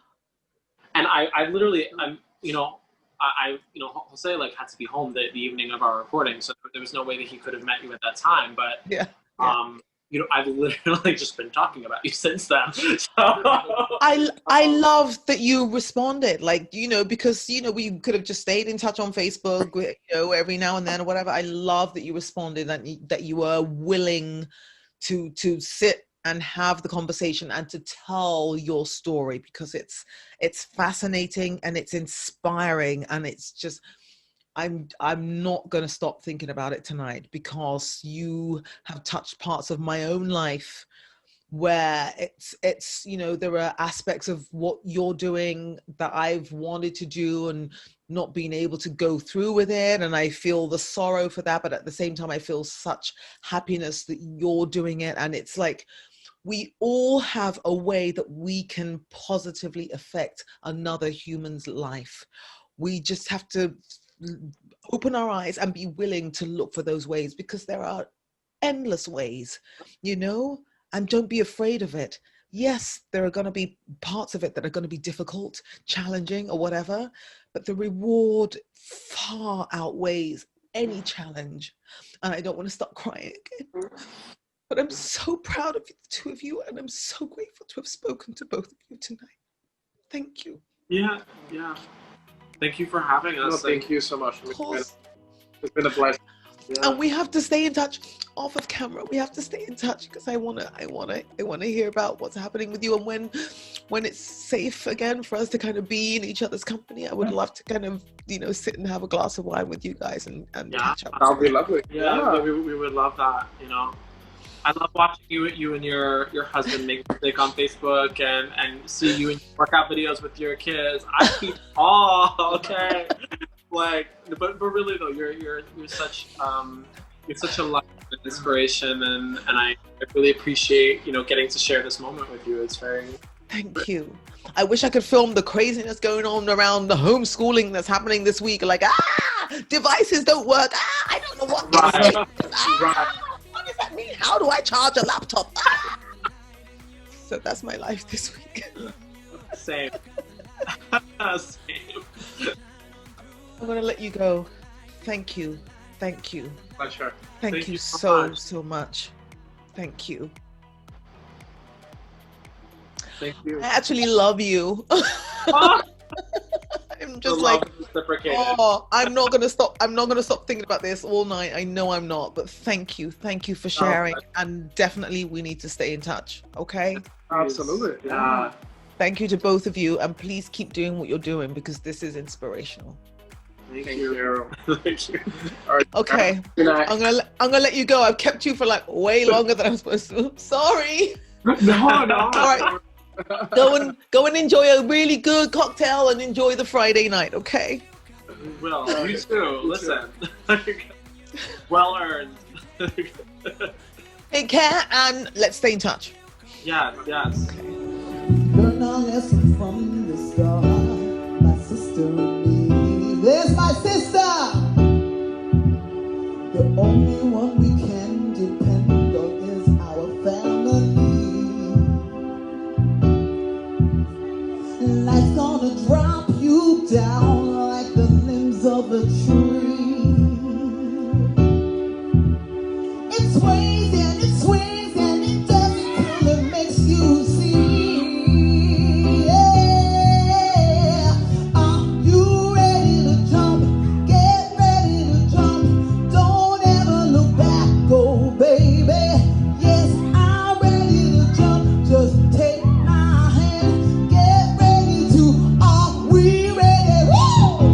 and I literally, Jose like had to be home the evening of our recording, so there was no way that he could have met you at that time. But I've literally just been talking about you since then. So. I love that you responded, like, because, we could have just stayed in touch on Facebook, every now and then or whatever. I love that you responded, that you were willing to sit and have the conversation and to tell your story, because it's fascinating and it's inspiring, and it's just, I'm not going to stop thinking about it tonight, because you have touched parts of my own life where it's you know, there are aspects of what you're doing that I've wanted to do and not being able to go through with it, and I feel the sorrow for that, but at the same time I feel such happiness that you're doing it. And it's like, we all have a way that we can positively affect another human's life. We just have to open our eyes and be willing to look for those ways, because there are endless ways, you know, and don't be afraid of it. Yes, there are going to be parts of it that are going to be difficult, challenging, or whatever, but the reward far outweighs any challenge. And I don't want to stop crying again, but I'm so proud of the two of you, and I'm so grateful to have spoken to both of you tonight. Thank you. Yeah. Thank you for having us. No, thank you so much. It's been a pleasure. Yeah. And we have to stay in touch off of camera. We have to stay in touch, because I wanna hear about what's happening with you, and when it's safe again for us to kind of be in each other's company. I would love to kind of, you know, sit and have a glass of wine with you guys and catch up. That would be lovely. Yeah. We would love that. You know, I love watching you and your husband make music on Facebook, and see you in workout videos with your kids. I keep okay. Like, but really though, you're such a light and inspiration, and I really appreciate, you know, getting to share this moment with you. It's very. Thank you. I wish I could film the craziness going on around the homeschooling that's happening this week. Like, devices don't work. I don't know what this is. Right. What does that mean? How do I charge a laptop? So that's my life this week. Same. I'm going to let you go. Thank you. Pleasure. Thank you so much. Thank you. Thank you. I actually love you. I'm just like, I'm not gonna stop thinking about this all night. I know I'm not, but thank you for sharing, and definitely we need to stay in touch. Okay? Absolutely. Yeah. Thank you to both of you, and please keep doing what you're doing, because this is inspirational. Thank you. Thank you. All right. Okay, I'm gonna let you go. I've kept you for like way longer than I'm supposed to. Sorry. No. All right. Go and enjoy a really good cocktail and enjoy the Friday night, okay? Well, you too. Listen. Well earned. Take care, and let's stay in touch. Yes. Okay. Learn a lesson from the start, my sister and me. There's my sister, the only one we can depend on is our family. Life's gonna drop you down like the limbs of a tree. It sways and it doesn't kill, it makes you see. Yeah. Are you ready to jump? Get ready to jump. Don't ever look back, oh baby. Yes, I'm ready to jump. Just take my hand. Get ready to, are we ready? Woo!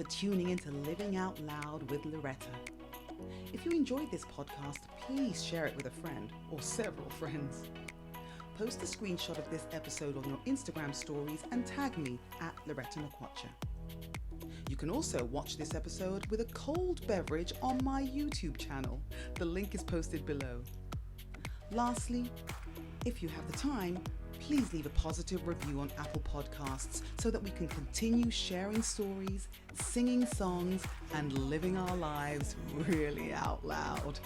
tuning into Living Out Loud with Loretta. If you enjoyed this podcast, please share it with a friend or several friends. Post a screenshot of this episode on your Instagram stories and tag me at Loretta Nakwacha. You can also watch this episode with a cold beverage on my YouTube channel. The link is posted below. Lastly, if you have the time, please leave a positive review on Apple Podcasts so that we can continue sharing stories, singing songs, and living our lives really out loud.